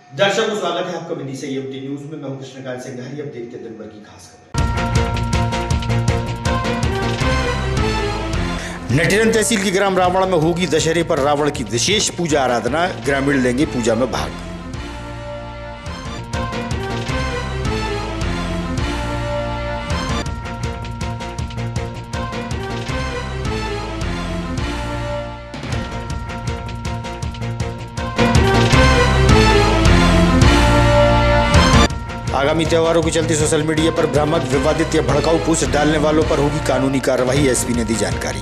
दर्शकों को स्वागत है आपका विधि से एमटी न्यूज में। मैं हूं कृष्णकांत सिंघारी। अब देखते हैं दिन भर की खास खबर। नटेरन तहसील के ग्राम रावण में होगी दशहरे पर रावण की विशेष पूजा आराधना। ग्रामीण लेंगे पूजा में भाग। आगामी त्योहारों के चलते सोशल मीडिया पर भ्रामक, विवादित या भड़काऊ पोस्ट डालने वालों पर होगी कानूनी कार्रवाई। एसपी ने दी जानकारी।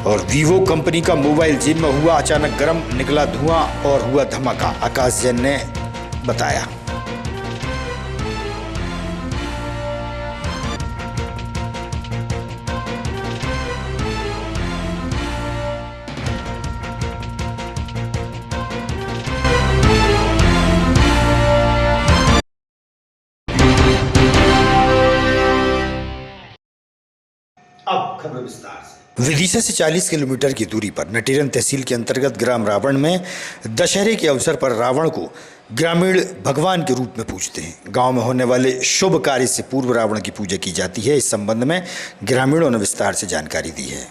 और वीवो कंपनी का मोबाइल जेब में हुआ अचानक गर्म, निकला धुआं और हुआ धमाका। आकाश जैन ने बताया। अब खबर विस्तार से। विदिशा से 40 किलोमीटर की दूरी पर नटेरन तहसील के अंतर्गत ग्राम रावण में दशहरे के अवसर पर रावण को ग्रामीण भगवान के रूप में पूजते हैं। गांव में होने वाले शुभ कार्य से पूर्व रावण की पूजा की जाती है। इस संबंध में ग्रामीणों ने विस्तार से जानकारी दी है।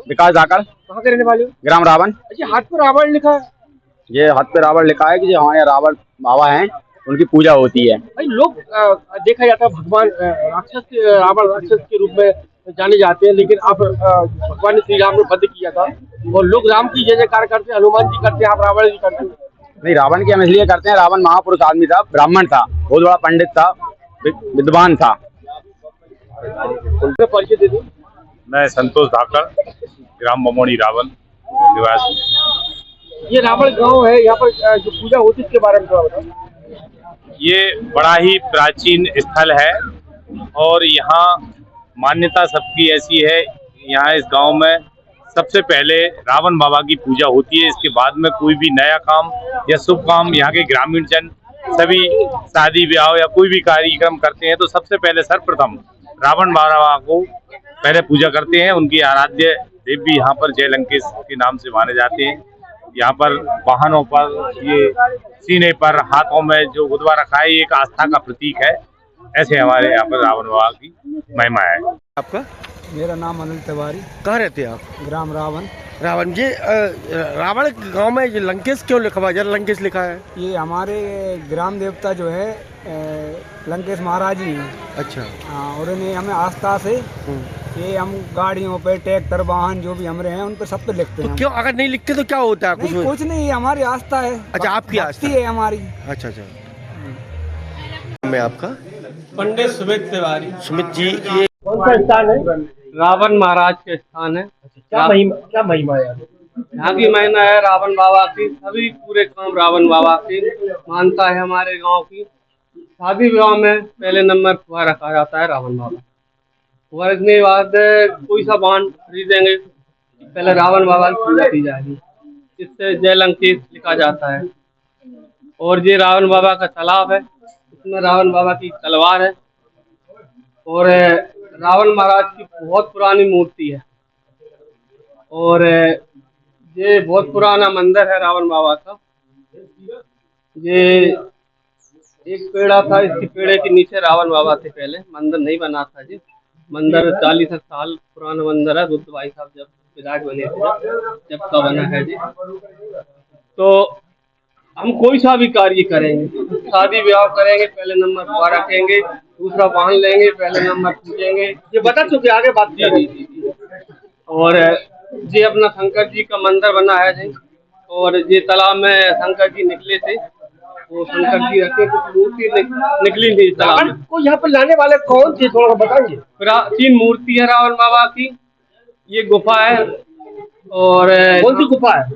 विकास धाकड़। कहाँ के रहने वाले हो? ग्राम रावण। अच्छा, हाथ पर रावण लिखा है। ये हाथ पे रावण लिखा है कि जो हमारे रावण बाबा हैं उनकी पूजा होती है। भाई लोग देखा जाता है भगवान रावण राक्षस के रूप में जाने जाते हैं, लेकिन आप भगवान ने श्री राम ने वध किया था और लोग राम की जय जयकार करते हैं, हनुमान जी करते हैं, आप रावण जी करते हैं। नहीं, रावण की हम इसलिए करते हैं, रावण महापुरुष आदमी था, ब्राह्मण था, बहुत बड़ा पंडित था, विद्वान था। उनका परिचय दे दो। मैं संतोष धाकड़, ग्राम बमोनी रावण निवासी। ये रावण गांव है, यहाँ पर जो पूजा होती है इसके बारे में थोड़ा बताओ। ये बड़ा ही प्राचीन स्थल है और यहाँ मान्यता सबकी ऐसी है, यहाँ इस गांव में सबसे पहले रावण बाबा की पूजा होती है। इसके बाद में कोई भी नया काम या शुभ काम यहाँ के ग्रामीण जन सभी शादी ब्याह या कोई भी कार्यक्रम करते हैं तो सबसे पहले सर्वप्रथम रावण बाबा को पहले पूजा करते हैं। उनकी आराध्य देवी यहाँ पर जय लंकेश के नाम से माने जाते हैं। यहाँ पर वाहनों पर, ये सीने पर, हाथों में जो गुदवा रखा है, ये एक आस्था का प्रतीक है। ऐसे हमारे यहाँ पर रावण बाबा की महिमा है। आपका? मेरा नाम अनिल तिवारी। कहाँ रहते हैं आप? ग्राम रावण। रावण जी, रावण गांव में ये लंकेश क्यों लिखा हुआ है? लंकेश लिखा है। ये हमारे ग्राम देवता जो है लंकेश महाराज ही हैं। अच्छा। हाँ, और इन्हें हमें आस्था से ये हम गाड़ियों पे, ट्रैक्टर, वाहन जो भी हमें हैं उन पे सब पे लिखते हैं। तो क्यों अगर नहीं लिखते तो क्या होता है? कुछ नहीं, ये हमारी आस्था है। अच्छा, आपकी आस्था है हमारी। अच्छा अच्छा। मैं आपका? पंडित सुमित तिवारी। सुमित जी, ये कौन सा स्थान है? रावण महाराज के स्थान है। क्या महिमा है यहाँ की महिमा है रावण बाबा की। सभी पूरे काम रावण बाबा की मानता है हमारे गांव की। शादी विवाह में पहले नंबर फुआ रखा जाता है रावण बाबा। फुआ रखने के बाद कोई सा वाहन खरीदेंगे, पहले रावण बाबा की पूजा की जाएगी, जिससे जय लंकेश लिखा जाता है। और ये रावण बाबा का तालाब है, इसमें रावण बाबा की तलवार है और रावण महाराज की बहुत पुरानी मूर्ति है। और ये बहुत पुराना मंदिर है रावण बाबा का। ये एक पेड़ा था, इसके पेड़े के नीचे रावण बाबा थे। पहले मंदिर नहीं बना था जी। मंदिर 40 साल पुराना मंदिर है। रुद्र भाई साहब जब विराट बने थे जब का बना है जी। तो हम कोई सा भी कार्य करेंगे, शादी ब्याह करेंगे, पहले नंबर फुआ रखेंगे, दूसरा वाहन लेंगे, पहले नंबर पूजेंगे। ये बता चुके आगे बात जी। और ये अपना शंकर जी का मंदिर बना है जी। और ये तालाब में शंकर जी निकले थे वो शंकर जी रखे, कुछ मूर्ति निकली थी तालाब रावण में। को यहाँ पर लाने वाले कौन थे, थोड़ा बताएंगे? प्राचीन मूर्ति है रावण बाबा की, ये गुफा है। और कौन सी गुफा है?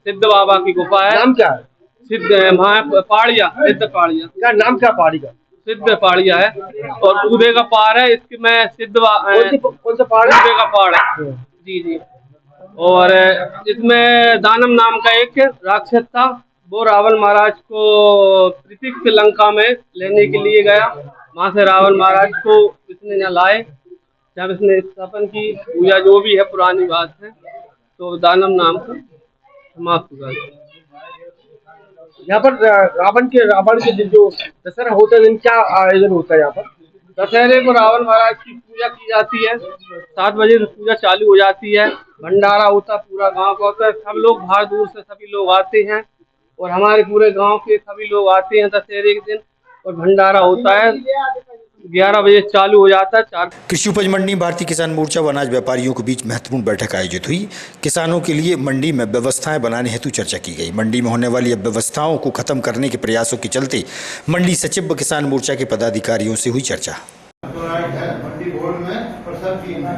सिद्ध बाबा की गुफा है। नाम क्या है? सिद्ध पहाड़िया, सिद्ध पहाड़िया, क्या नाम क्या पहाड़ी का? सिद्ध पहाड़िया है। और कूदे का पहाड़ है, इसके में कौन सा पहाड़ है? कूदे का पहाड़ है। जी जी। और इसमें दानव नाम का एक राक्षस था, वो रावण महाराज को प्रत्यक्ष लंका में लेने के लिए गया। वहां से रावण महाराज को इसने यहाँ लाए, जब इसने स्थापन की पूजा, जो भी है पुरानी बात है, तो दानव नाम का समाप्त हुआ। यहाँ पर रावण के दिन जो दशहरा होता है, दिन क्या आयोजन होता है यहाँ पर? दशहरे को रावण महाराज की पूजा की जाती है, 7 बजे से पूजा चालू हो जाती है। भंडारा होता है, पूरा गांव का होता है, सब लोग बाहर दूर से सभी लोग आते हैं, और हमारे पूरे गांव के सभी लोग आते हैं दशहरे के दिन। और भंडारा होता है, 11 बजे चालू हो जाता है। 4 कृषि उपज मंडी भारतीय किसान मोर्चा व अनाज व्यापारियों के बीच महत्वपूर्ण बैठक आयोजित हुई। किसानों के लिए मंडी में व्यवस्थाएं बनाने हेतु चर्चा की गई। मंडी में होने वाली अव्यवस्थाओं को खत्म करने के प्रयासों के चलते मंडी सचिव व किसान मोर्चा के पदाधिकारियों से हुई चर्चा। मंडी बोर्ड में और सब चीज में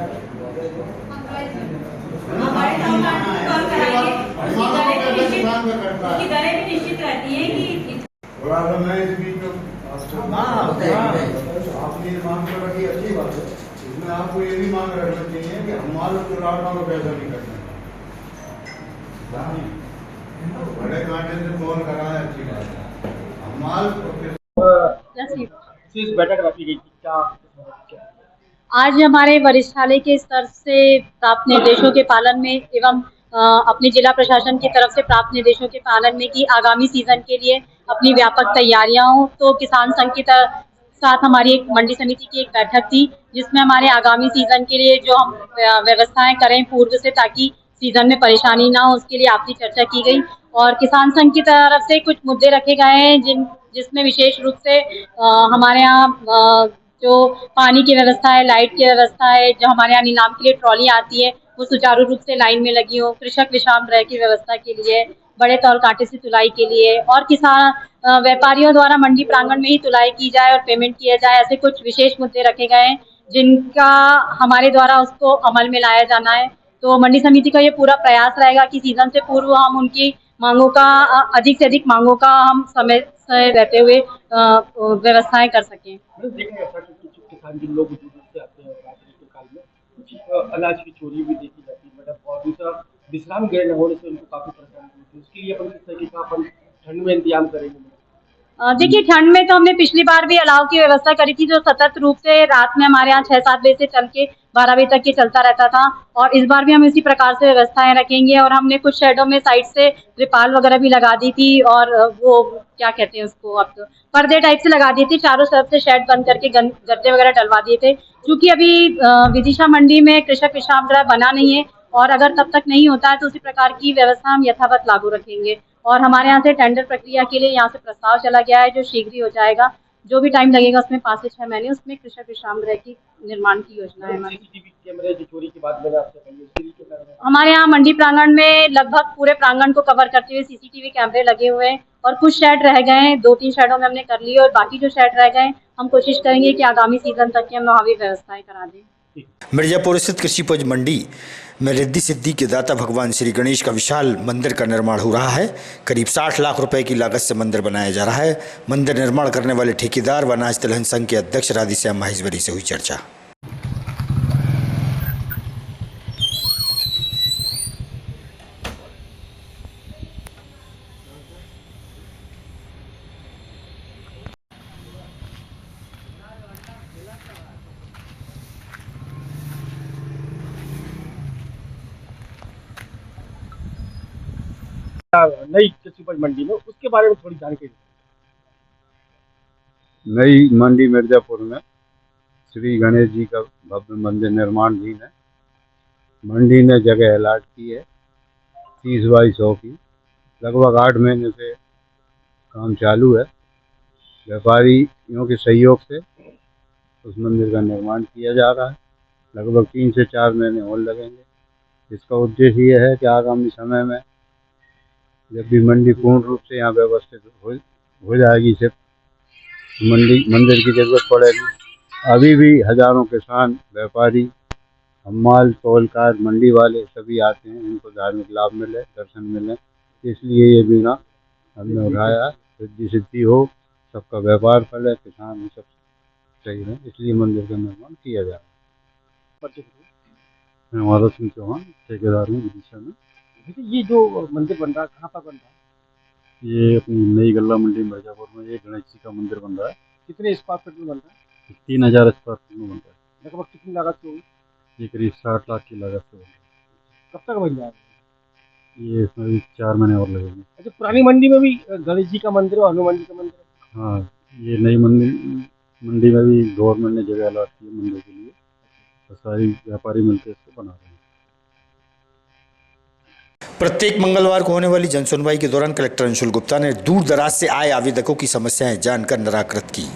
दरें भी निश्चित रहती है कि थोड़ा सा मैं इस बीच में आपने मांग कर रखी, अच्छी बात है। इसमें आपको ये भी मांग रखना चाहिए कि हमारे चुनाव को पैसा नहीं करना, बड़े कांटे से कॉल कराना अच्छी बात है। हमारे इस बैठक रखी गई थी, क्या? आज हमारे वरिष्ठालय के स्तर से प्राप्त निर्देशों के पालन में एवं अपने जिला प्रशासन की तरफ से प्राप्त निर्देशों के पालन में कि आगामी सीजन के लिए अपनी व्यापक तैयारियां हो, तो किसान संघ के साथ हमारी एक मंडी समिति की एक बैठक थी, जिसमें हमारे आगामी सीजन के लिए जो हम व्यवस्थाएं करें पूर्व से, ताकि सीजन में परेशानी ना हो, उसके लिए आपसी चर्चा की गई। और किसान संघ की तरफ से कुछ मुद्दे रखे गए हैं, जिसमें विशेष रूप से हमारे यहाँ जो पानी की व्यवस्था है, लाइट की व्यवस्था है, जो हमारे यहाँ नीलाम के लिए ट्रॉली आती है वो सुचारू रूप से लाइन में लगी हो, कृषक विश्राम गृह की व्यवस्था के लिए, बड़े तौल कांटे से तुलाई के लिए, और किसान व्यापारियों द्वारा मंडी प्रांगण में ही तुलाई की जाए और पेमेंट किया जाए। ऐसे कुछ विशेष मुद्दे रखे गए हैं जिनका हमारे द्वारा उसको अमल में लाया जाना है। तो मंडी समिति का ये पूरा प्रयास रहेगा कि सीजन से पूर्व हम उनकी मांगों का अधिक से अधिक मांगों का हम समय से रहते हुए व्यवस्थाएं कर सकें। किसान जिन लोग दूर से आते हैं रात्रि के काल में कुछ अनाज की चोरी भी देखी जाती है, मतलब, और दूसरा विश्राम गृह न होने से उनको काफी परेशानी होती है। उसके लिए अपन किस तरीके का अपन ठंड में इंतजाम करेंगे? देखिए, ठंड में तो हमने पिछली बार भी अलाव की व्यवस्था करी थी, जो सतत रूप से रात में हमारे यहाँ 6-7 बजे से चल के 12 बजे तक ये चलता रहता था, और इस बार भी हम इसी प्रकार से व्यवस्थाएं रखेंगे। और हमने कुछ शेडों में साइड से त्रिपाल वगैरह भी लगा दी थी, और वो क्या कहते हैं उसको, अब तो पर्दे टाइप से लगा दिए थे, चारों तरफ से शेड बंद करके गद्दे वगैरह डलवा दिए थे। क्योंकि अभी विदिशा मंडी में कृषक विश्राम गृह बना नहीं है, और अगर तब तक नहीं होता है तो उसी प्रकार की व्यवस्था हम यथावत लागू रखेंगे। और हमारे यहाँ से टेंडर प्रक्रिया के लिए यहाँ से प्रस्ताव चला गया है, जो शीघ्र ही हो जाएगा। जो भी टाइम लगेगा उसमें 5 से 6 महीने, उसमें कृषक विश्राम गृह की निर्माण की योजना है हमारी। सीसीटीवी कैमरे की चोरी की बात मैंने आपसे कही, उसके लिए क्या करेंगे? हमारे यहाँ मंडी प्रांगण में लगभग पूरे प्रांगण को कवर करते हुए सीसीटीवी कैमरे लगे हुए हैं, और कुछ शेड रह गए हैं, 2-3 शेडों में हमने कर लिए, और बाकी जो शेड रह गए हम कोशिश करेंगे कि आगामी सीजन तक की हम वहाँ भी व्यवस्थाएं करा दें। मिर्जापुर स्थित कृषि उपज मंडी में रिद्धि सिद्धि के दाता भगवान श्री गणेश का विशाल मंदिर का निर्माण हो रहा है। करीब 60 लाख रुपए की लागत से मंदिर बनाया जा रहा है। मंदिर निर्माण करने वाले ठेकेदार व अनाज तिलहन संघ के अध्यक्ष राधेश्याम माहेश्वरी से हुई चर्चा। नई कृषि उपज मंडी में, उसके बारे में थोड़ी जानकारी। नई मंडी मिर्जापुर में श्री गणेश जी का भव्य मंदिर निर्माणाधीन है। मंडी ने जगह अलॉट की है 30 बाई 100 की। लगभग 8 महीने से काम चालू है। व्यापारियों के सहयोग से उस मंदिर का निर्माण किया जा रहा है। लगभग 3 से 4 महीने और लगेंगे। इसका उद्देश्य ये है कि आगामी समय में जब भी मंडी पूर्ण रूप से यहाँ व्यवस्थित हो हो जाएगी सिर्फ मंदिर की जरूरत पड़ेगी। अभी भी हजारों किसान, व्यापारी, हमाल, तौलकार, मंडी वाले सभी आते हैं, इनको धार्मिक लाभ मिले, दर्शन मिले, इसलिए ये बीड़ा हमने उठाया। रिद्धि सिद्धि हो, सबका व्यापार फले, किसान सब सही रहे, इसलिए मंदिर का निर्माण किया जा रहा है। मैं हमारा सिंह चौहान, ठेकेदार हूँ विदिशा में। ये जो मंदिर बन रहा है कहाँ पर बन रहा है? ये अपनी नई गल्ला मंडी मिर्जापुर में एक गणेश जी का मंदिर बन रहा है। कितने स्क्वायर फीट में बन रहा है? 3000 स्क्वायर फीट में बन रहा है। लगभग कितनी लागत से होगी? ये करीब 60 लाख की लागत से बन रहा है। कब तक बन जाएगा? ये इसमें भी 4 महीने और लगेंगे। अच्छा, पुरानी मंडी में भी गणेश जी का मंदिर और हनुमान जी का मंदिर है? हाँ, ये नई मंडी में भी गवर्नमेंट ने जगह अलॉट की है मंदिर के लिए, तो सारी व्यापारी मिलकर इसको बना रहे हैं। प्रत्येक मंगलवार को होने वाली जनसुनवाई के दौरान कलेक्टर अंशुल गुप्ता ने दूर दराज से आए आवेदकों की समस्याएं जानकर निराकृत की।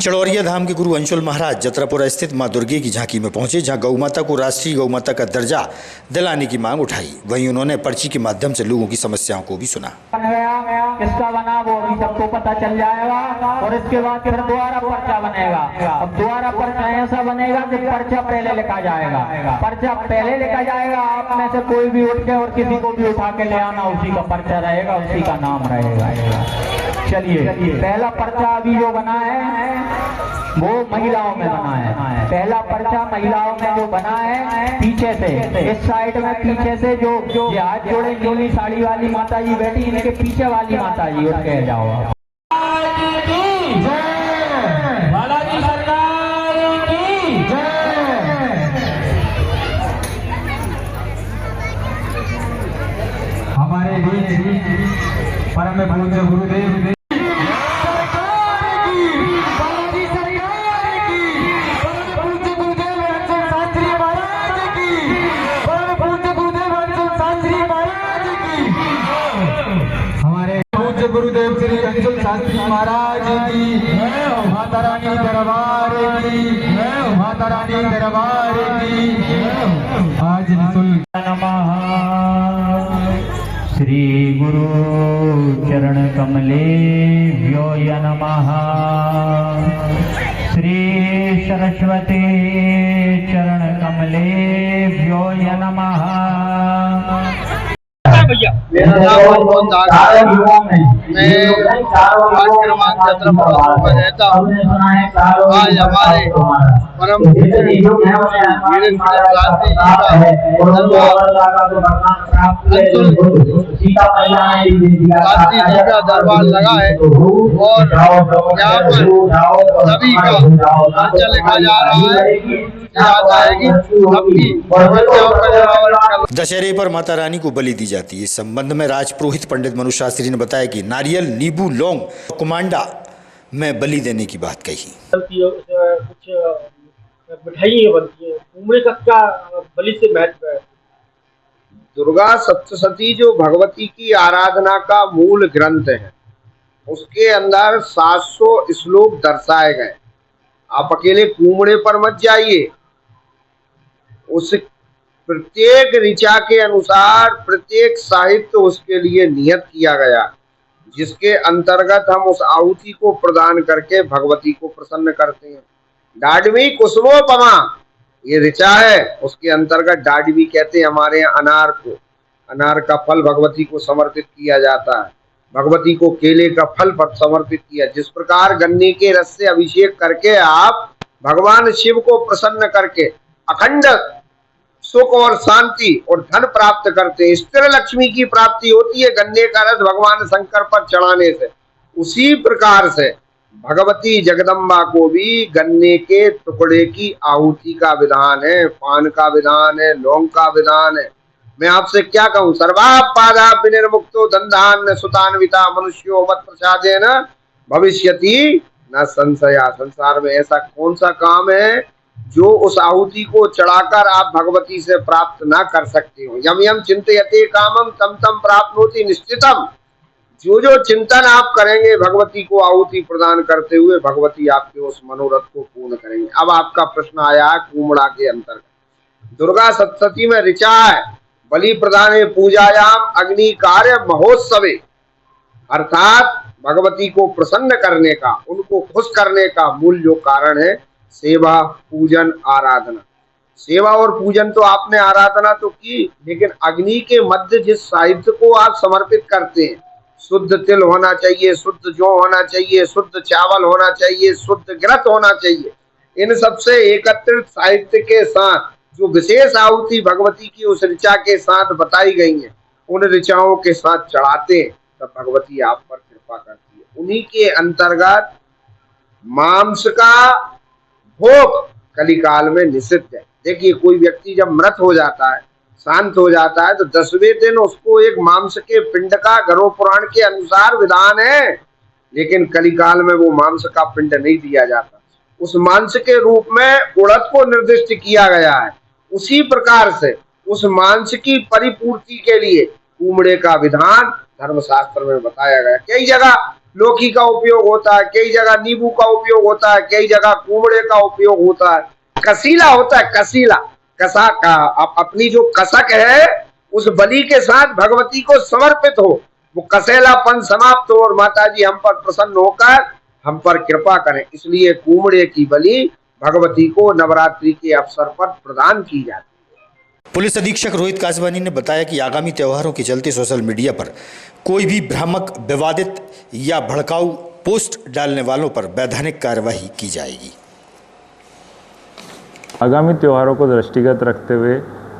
चड़ौरिया धाम के गुरु अंशुल महाराज जतरापुरा स्थित मां दुर्गे की झांकी में पहुंचे, जहां गौमाता को राष्ट्रीय गौमाता का दर्जा दिलाने की मांग उठाई। वहीं उन्होंने पर्ची के माध्यम से लोगों की समस्याओं को भी सुना। किसका बना वो अभी सबको पता चल जाएगा और इसके बाद फिर दोबारा पर्चा बनेगा। अब दोबारा पर्चा ऐसा बनेगा कि पर्चा पहले लिखा जाएगा, पर्चा पहले लिखा जाएगा। आप में से कोई भी उठ के और किसी को भी उठा के ले आना, उसी का पर्चा रहेगा, उसी का नाम रहेगा। चलिए, पहला पर्चा अभी जो बना है वो महिलाओं में बना है। पहला पर्चा महिलाओं में जो बना है, पीछे से इस साइड में पीछे से जो हाथ जोड़े नीली साड़ी वाली माता जी बैठी, इनके पीछे वाली माता जी उठ के जाओ। बालाजी सरकार की जय। हमारे बीच परम पूज्य गुरुदेव गुरुदेव श्री अंशुल शास्त्री महाराज की, माता रानी दरबार की, माता रानी दरबार की। आज नमः श्री गुरु चरण कमलेभ्यो नमः, श्री सरस्वती चरण कमलेभ्यो नमः। मेरा नाम मोहन दास है। मैं वार्ड क्रमांक 17 में रहता हूँ। आज हमारे परम का दरबार लगा है और यहाँ पर सभी का पर्चा लिखा जा रहा है। दशहरे पर माता रानी को बलि दी जाती है। इस संबंध में राजपुरोहित पंडित मनु शास्त्री ने बताया कि नारियल, नींबू, लौंग, कुमांडा में बलि देने की बात कही। कुछ मिठाइयाँ बनती है, कुमड़े का क्या बलि से महत्व है? दुर्गा सप्तशती जो भगवती की आराधना का मूल ग्रंथ है, उसके अंदर 700 श्लोक दर्शाए गए। आप अकेले कुमड़े पर मत जाइए, उस प्रत्येक ऋचा के अनुसार प्रत्येक साहित्य उसके लिए नियत किया गया, जिसके अंतर्गत हम उस आहुति को प्रदान करके भगवती को प्रसन्न करते हैं। डाडवी कुसुमोपमा ये ऋचा है, उसके अंतर्गत डाडवी कहते हैं हमारे यहाँ अनार को। अनार का फल भगवती को समर्पित किया जाता है, भगवती को केले का फल पर समर्पित किया। जिस प्रकार गन्ने के रस से अभिषेक करके आप भगवान शिव को प्रसन्न करके अखंड सुख और शांति और धन प्राप्त करते हैं, स्थिर लक्ष्मी की प्राप्ति होती है गन्ने का रस भगवान शंकर पर चढ़ाने से। उसी प्रकार से भगवती जगदम्बा को भी गन्ने के टुकड़े की आहुति का विधान है, पान का विधान है, लौंग का विधान है। मैं आपसे क्या कहूं, सर्वापादा विनिर्मुक्तो दंधान सुतान्विता मनुष्यो मत प्रसादेन भविष्यति न संशया। संसार में ऐसा कौन सा काम है जो उस आहुति को चढ़ाकर आप भगवती से प्राप्त ना कर सकते हो। यम यम चिंतयते कामम तम तम प्राप्नोति निश्चितम। जो जो चिंतन आप करेंगे भगवती को आहुति प्रदान करते हुए, भगवती आपके उस मनोरथ को पूर्ण करेंगे। अब आपका प्रश्न आया है कुमड़ा के अंतर्गत। दुर्गा सप्तशती में ऋचा है बलि प्रदाने पूजायाम अग्नि कार्य महोत्सवे, अर्थात भगवती को प्रसन्न करने का, उनको खुश करने का मूल जो कारण है सेवा, पूजन, आराधना। सेवा और पूजन तो आपने, आराधना तो की, लेकिन अग्नि के मध्य जिस साहित्य को आप समर्पित करते हैं, शुद्ध तिल होना चाहिए, शुद्ध जौ होना चाहिए, शुद्ध चावल होना चाहिए, शुद्ध घृत होना चाहिए, इन सबसे एकत्रित साहित्य के साथ जो विशेष आहुति भगवती की उस ऋचा के साथ बताई गई है, उन ऋचाओं के साथ चढ़ाते हैं, तब भगवती आप पर कृपा करती है। उन्हीं के अंतर्गत मांस का भोग कलिकाल में निषिद्ध है। देखिए, कोई व्यक्ति जब मृत हो जाता है, शांत हो जाता है, तो 10वें दिन उसको एक मांस के पिंड का गरुड़ पुराण के अनुसार विधान है, लेकिन कलिकाल में वो मांस का पिंड नहीं दिया जाता। उस मांस के रूप में उड़द को निर्दिष्ट किया गया है। उसी प्रकार से उस मांस की परिपूर्ति के लिए कुमड़े का विधान धर्मशास्त्र में बताया गया। कई जगह लौकी का उपयोग होता है, कई जगह नींबू का उपयोग होता है, कई जगह कुमड़े का उपयोग होता है। कसीला होता है, कसीला, कसा का अपनी जो कसक है उस बलि के साथ भगवती को समर्पित हो, वो कसेलापन समाप्त हो और माता जी हम पर प्रसन्न होकर हम पर कृपा करें। इसलिए कुमड़े की बलि भगवती को नवरात्रि के अवसर पर प्रदान की जाती है। पुलिस अधीक्षक रोहित कासवानी ने बताया कि आगामी त्योहारों के चलते सोशल मीडिया पर कोई भी भ्रामक, विवादित या भड़काऊ पोस्ट डालने वालों पर वैधानिक कार्यवाही की जाएगी। आगामी त्योहारों को दृष्टिगत रखते हुए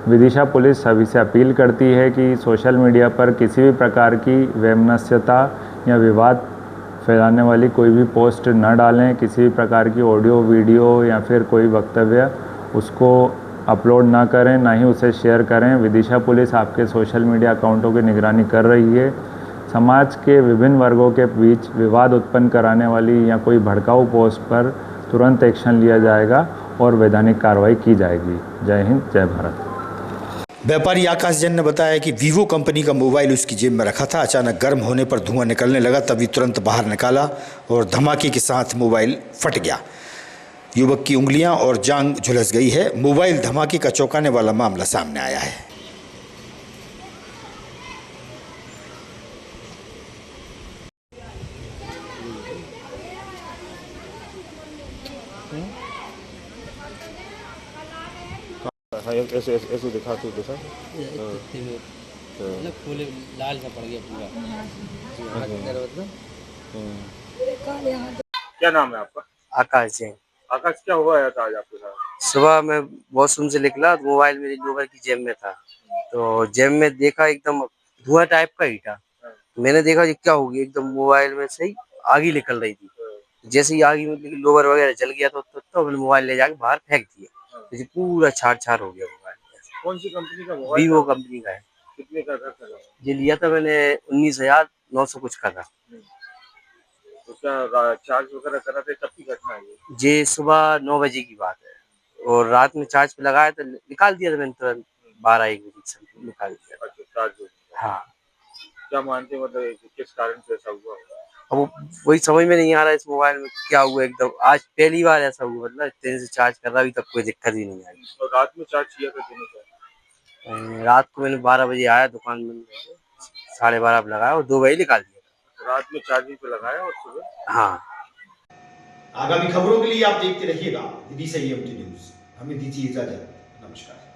विदिशा पुलिस सभी से अपील करती है कि सोशल मीडिया पर किसी भी प्रकार की वैमनस्यता या विवाद फैलाने वाली कोई भी पोस्ट न डालें। किसी भी प्रकार की ऑडियो, वीडियो या फिर कोई वक्तव्य उसको अपलोड ना करें, ना ही उसे शेयर करें। विदिशा पुलिस आपके सोशल मीडिया अकाउंटों की निगरानी कर रही है। समाज के विभिन्न वर्गों के बीच विवाद उत्पन्न कराने वाली या कोई भड़काऊ पोस्ट पर तुरंत एक्शन लिया जाएगा और वैधानिक कार्रवाई की जाएगी। जय हिंद, जय भारत। व्यापारी आकाश जैन ने बताया कि वीवो कंपनी का मोबाइल उसकी जेब में रखा था। अचानक गर्म होने पर धुआं निकलने लगा, तभी तुरंत बाहर निकाला और धमाके के साथ मोबाइल फट गया। युवक की उंगलियां और जांघ झुलस गई है। मोबाइल धमाके का चौंकाने वाला मामला सामने आया है। ऐसे ऐसे दिखा तो सर फूल लाल सा पड़ गया पूरा। क्या नाम है आपका? आकाश जैन। आकाश, क्या हुआ है आज आपके साथ? सुबह मैं वॉशरूम से निकला तो मोबाइल मेरी लोअर की जेब में था, तो जेब में देखा एकदम धुआं टाइप का ही था। मैंने देखा ये क्या हो गया, एकदम मोबाइल में से ही आग ही निकल रही थी। जैसे ही आग में लोअर वगैरह जल गया तो मैंने मोबाइल ले जाके बाहर फेंक दिया। तो पूरा छाड़ हो गया मोबाइल। कौन सी कंपनी का मोबाइल? वीवो कंपनी का है। कितने का था? ये लिया था मैंने 19,900 कुछ का था। तो क्या चार्ज वगैरह करा थे? कब की घटना है ये? ये सुबह 9 बजे की बात है और रात में चार्ज पे लगाया तो निकाल दिया था मैंने तुरंत 12-1 बजे से निकाल दिया। अच्छा, चार्ज हो गया। हाँ। क्या मानते हैं, मतलब किस कारण से ऐसा हुआ? अब वही समझ में नहीं आ रहा इस मोबाइल में क्या हुआ। एकदम आज पहली बार ऐसा हुआ, मतलब इतने से चार्ज कर रहा, अभी तक कोई दिक्कत ही नहीं आई। तो रात में चार्ज किया था दिन में? रात को मैंने 12 बजे आया दुकान में, 12:30 पे लगाया और 2 बजे निकाल दिया। रात में चार्जिंग पे लगाया और सुबह? हाँ। आगामी खबरों के लिए आप देखते रहिएगा विदिशा EMT न्यूज। हमें दीजिए इजाजत। नमस्कार।